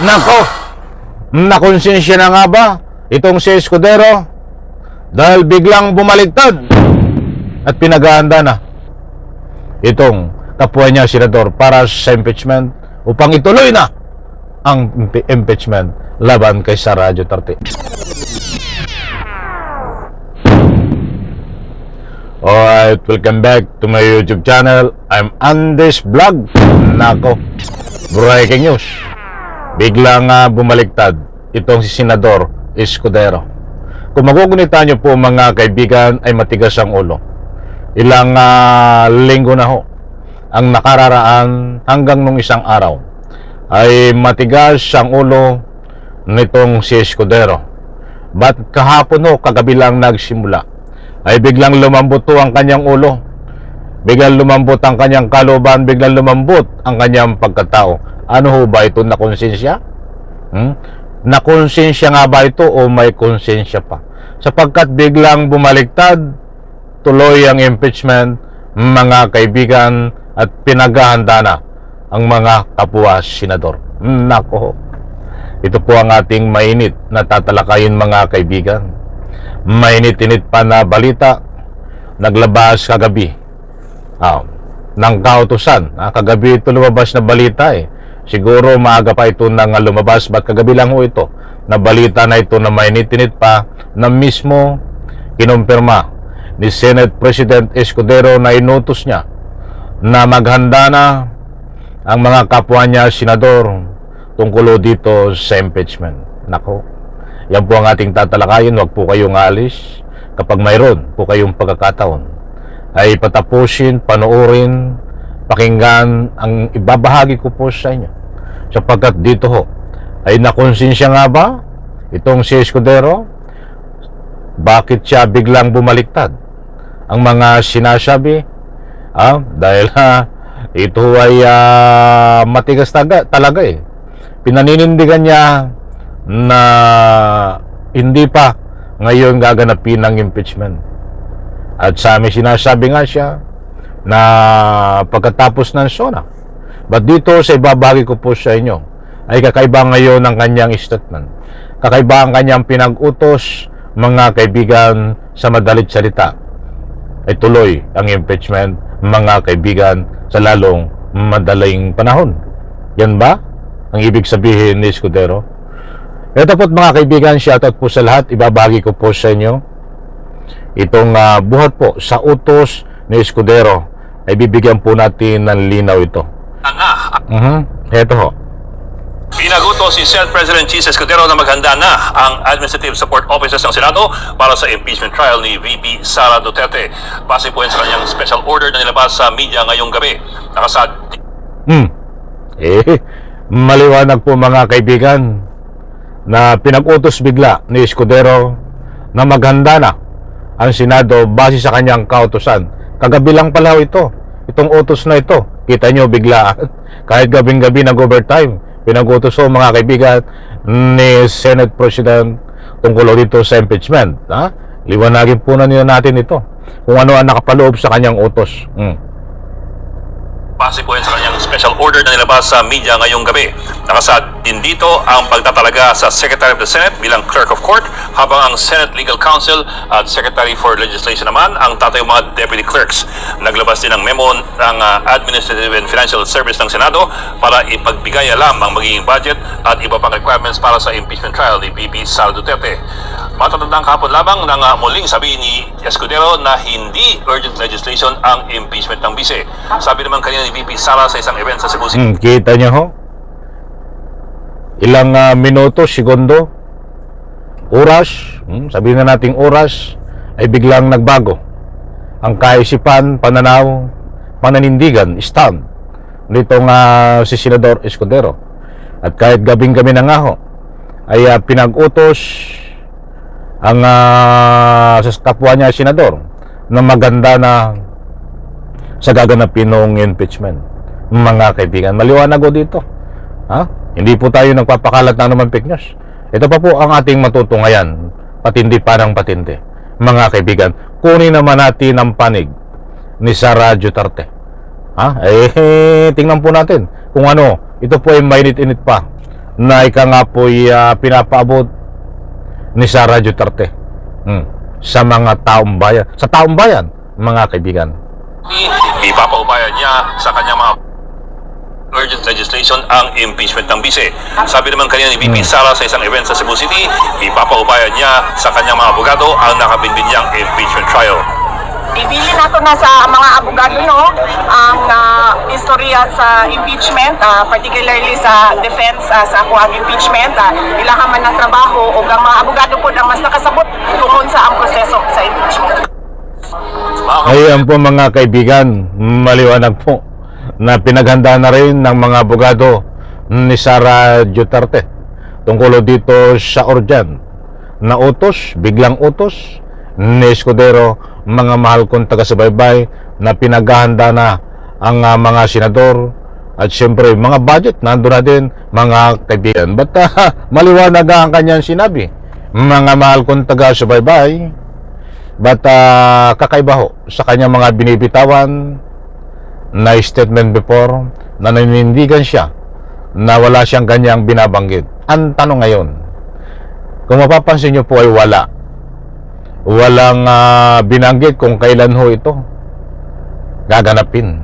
Nako, nakonsensya na nga ba itong si Escudero dahil biglang bumaligtad at pinaghahanda na itong kapwa niya senador para sa impeachment upang ituloy na ang impeachment laban kay Sara Duterte. Alright, welcome back to my YouTube channel. I'm Andes Vlog. Nako, breaking news. Biglang bumaliktad itong si Senador Escudero. Kung magugunita nyo po mga kaibigan, ay matigas ang ulo. Ilang linggo na ho ang nakararaan hanggang nung isang araw ay matigas ang ulo nitong si Escudero. Ba't kahapon ho, kagabi lang nagsimula, ay biglang lumambot ho ang kanyang ulo, biglang lumambot ang kanyang kalooban, biglang lumambot ang kanyang pagkatao. Ano ho ba ito? Nakonsensya? Nakonsensya nga ba ito o may konsensya pa? Sapagkat biglang bumaliktad, tuloy ang impeachment, mga kaibigan, at pinaghahanda na ang mga kapwa senador. Nako, ito po ang ating mainit na tatalakayin mga kaibigan. Mainit-init pa na balita naglabas kagabi ng kautusan. Kagabi ito lumabas na balita Siguro maaga pa ito nang lumabas, ba't kagabi lang ho ito na balita na ito na mainit-init pa na mismo kinumpirma ni Senate President Escudero na inutos niya na maghanda na ang mga kapwa niya senador tungkol dito sa impeachment. Nako, yan po ang ating tatalakayin. Huwag po kayong alis. Kapag mayroon po kayong pagkakataon, ay patapusin, panoorin, pakinggan ang ibabahagi ko po sa inyo. Sapagkat dito ho, ay nakonsensya nga ba itong si Escudero? Bakit siya biglang bumaliktad? Ang mga sinasabi, dahil ito ay matigas talaga Pinaninindigan niya na hindi pa ngayon gaganapin ang impeachment. At sa amin sinasabi nga siya na pagkatapos ng SONA. But dito sa ibabahagi ko po sa inyo ay kakaiba ngayon ang kanyang statement. Kakaiba ang kanyang pinag-utos, mga kaibigan, sa madalit salita ay tuloy ang impeachment, mga kaibigan, sa lalong madaling panahon. Yan ba ang ibig sabihin ni Escudero? Ito po mga kaibigan, shoutout po sa lahat. Ibabahagi ko po sa inyo itong buhat po sa utos ni Escudero. Ay bibigyan po natin ng linaw ito. Ito ho. Pinagutos si Senate President Chis Escudero na maghanda na ang Administrative Support Offices ng Senado para sa impeachment trial ni VP Sara Duterte. Base po yan sa kanyang special order na nilabas sa media ngayong gabi. Nakasad. Maliwanag po mga kaibigan na pinag-utos bigla ni Escudero na maghanda na ang Senado base sa kanyang kautusan. Kagabi lang pala itong utos na ito. Kita nyo bigla, kahit gabing-gabi nag-overtime, pinag-utos mga kaibigan ni Senate President tungkol dito sa impeachment. Liwanagin po na natin ito kung ano ang nakapaloob sa kanyang utos. Base po yan sa kanyang special order na nilabas sa media ngayong gabi. Nakasad din dito ang pagtatalaga sa Secretary of the Senate bilang Clerk of Court, habang ang Senate Legal Counsel at Secretary for Legislation naman ang tatayong mga Deputy Clerks. Naglabas din ng memo ng Administrative and Financial Service ng Senado para ipagbigay alam ang magiging budget at iba pang requirements para sa impeachment trial ni VP Sara Duterte. Matatandang kahapon lamang nang muling sabi ni Escudero na hindi urgent legislation ang impeachment ng bise. Sabi naman kanina ni VP Sara sa isang event sa Cebu City. Kita niyo ho? Ilang minuto, segundo, oras, sabihin na nating oras, ay biglang nagbago ang kaisipan, pananaw, pananindigan, stand nitong si Senador Escudero. At kahit gabing-gabi na nga ho, ay pinag-utos ang sa kapwa niya senador na maganda na sa gaganapin ng impeachment. Mga kaibigan, maliwanag ho dito. Hindi po tayo nagpapakalat na naman fake news. Ito pa po ang ating matutungayan, patindi parang patindi. Mga kaibigan, kunin naman natin ang panig ni Sara Duterte. Tingnan po natin kung ano, ito po ay mainit-init pa na ika nga po'y pinapaabot ni Sara Duterte sa mga taong bayan, sa taong bayan, mga kaibigan. Ipapaubaya niya sa kanyang mga urgent legislation ang impeachment ng bise. Sabi naman kanina ni VP Sara sa isang event sa Cebu City, ipapaubaya niya sa kanyang mga abogado ang nakabinbin niyang impeachment trial. Ibili nato na sa mga abogado no ang istorya sa impeachment, particularly sa defense sa ako ang impeachment, ilaha man ng trabaho o ang mga abogado po ang mas nakasabot tungkol sa ang proseso sa impeachment. Ayan po mga kaibigan, maliwanag po na pinaghanda na rin ng mga abogado ni Sara Duterte tungkol dito sa urgent na utos, biglang utos ni Escudero, mga mahal kong taga-subaybay, na pinaghahanda na ang mga senador at siyempre mga budget nandun na din mga kaibigan. But maliwanag ang kanyang sinabi, mga mahal kong taga-subaybay, but kakaiba ho sa kanyang mga binibitawan na statement before na nanindigan siya na wala siyang ganyang binabanggit. Ang tanong ngayon, kung mapapansin nyo po ay walang binanggit kung kailan ho ito gaganapin.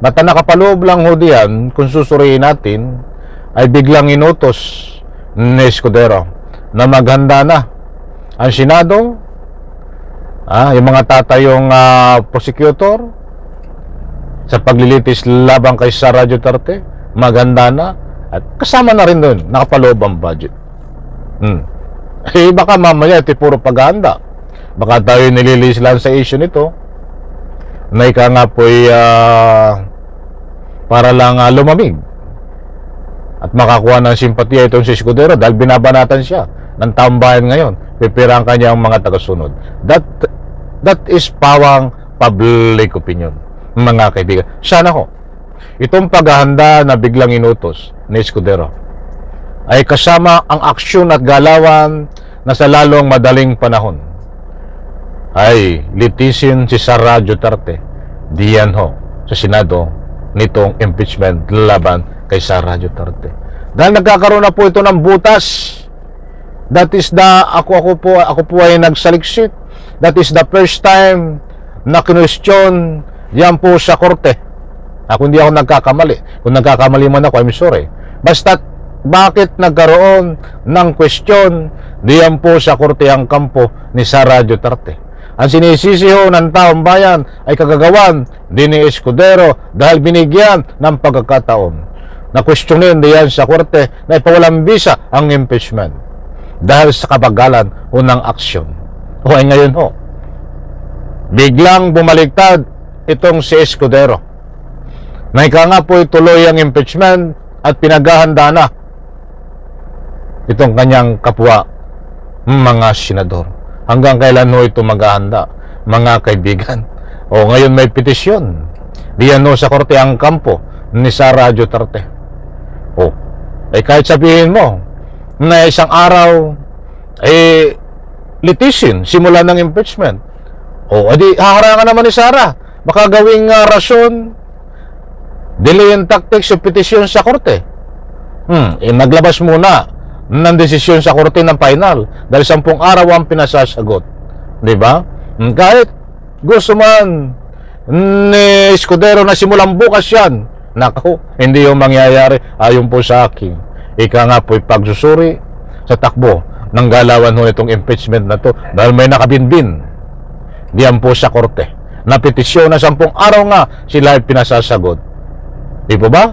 Basta nakapaloob lang ho diyan, kung susuriin natin, ay biglang inutos ni Escudero na maghanda na ang Senado, yung mga tatayong prosecutor sa paglilitis labang kay Sara Duterte, maghanda na, at kasama na rin doon, nakapaloob ang budget. Baka mamaya ito puro paghahanda. Baka tayo nililis lang sa issue nito na ika nga po'y para lang lumamig at makakuha ng simpatiya itong si Escudero dahil binabanatan siya ng taong bayan ngayon, pipira ang kanyang mga tagasunod. That is pawang public opinion, mga kaibigan. Sana ho itong paghahanda na biglang inutos ni Escudero ay kasama ang aksyon at galawan na sa lalong madaling panahon ay litisin si Sara Duterte diyan ho sa Senado nitong impeachment laban kay Sara Duterte. Dahil nagkakaroon na po ito ng butas. That is ako po ay nagsaliksik. That is the first time na kinwestiyon yan po sa korte. Kung hindi ako nagkakamali. Kung nagkakamali man ako, I'm sorry. Basta bakit nagkaroon ng question diyan po sa korte ang kampo ni Sara Duterte. Ang sinisisi ho ng taong bayan ay kagagawan din ni Escudero dahil binigyan ng pagkakataon na questionin diyan sa korte na ipawalang bisa ang impeachment dahil sa kabagalan o ng aksyon. O ay ngayon ho, biglang bumaliktad itong si Escudero na ika nga po ituloy ang impeachment at pinaghahanda na itong kanyang kapwa mga senador. Hanggang kailan ho ito maghahanda, mga kaibigan? O ngayon may petisyon diyan ho sa korte ang kampo ni Sara Duterte. O ay kahit sabihin mo na isang araw litisin simula ng impeachment, o edi haharangan naman ni Sara, baka gawing rason delay and tactics yung petisyon sa korte. Naglabas muna ng desisyon sa korte ng final dahil 10 araw ang pinasasagot, di ba? Kahit gusto man ni Escudero na simulang bukas yan, naku, hindi yung mangyayari ayon po sa akin. Ika nga po'y pagsusuri sa takbo ng galawan ho itong impeachment na to dahil may nakabinbin diyan po sa korte na petisyon na 10 araw nga sila ay pinasasagot. Di po ba?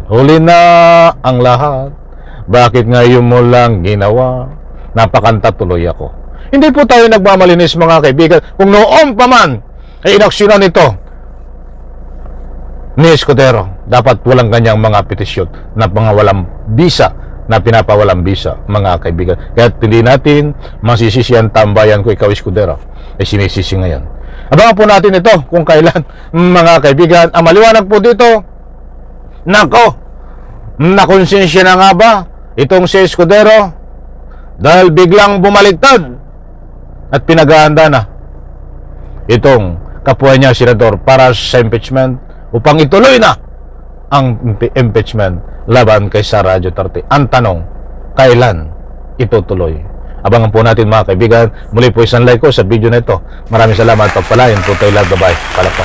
Huli na ang lahat. Bakit ngayon mo lang ginawa? Napakanta tuloy ako. Hindi po tayo nagmamalinis, mga kaibigan. Kung noon pa man ay inaksyonan ito ni Escudero, dapat walang ganyang mga petisyon na mga walang bisa, na pinapawalang bisa, mga kaibigan. Kaya hindi natin masisisi ang tambayan ko, ikaw Escudero, ay sinisisi ngayon. Abangan po natin ito kung kailan, mga kaibigan. Ang maliwanag po dito, nako, nakonsensya na nga ba itong si Escudero dahil biglang bumaligtad at pinaghahanda na itong kapwa niya senador para sa impeachment upang ituloy na ang impeachment laban kay Sara Duterte. Ang tanong, kailan itutuloy? Abangan po natin mga kaibigan. Muli po isang like ko sa video na ito. Maraming salamat. Pagpalain po tayo lahat. Bye-bye. Palakpak.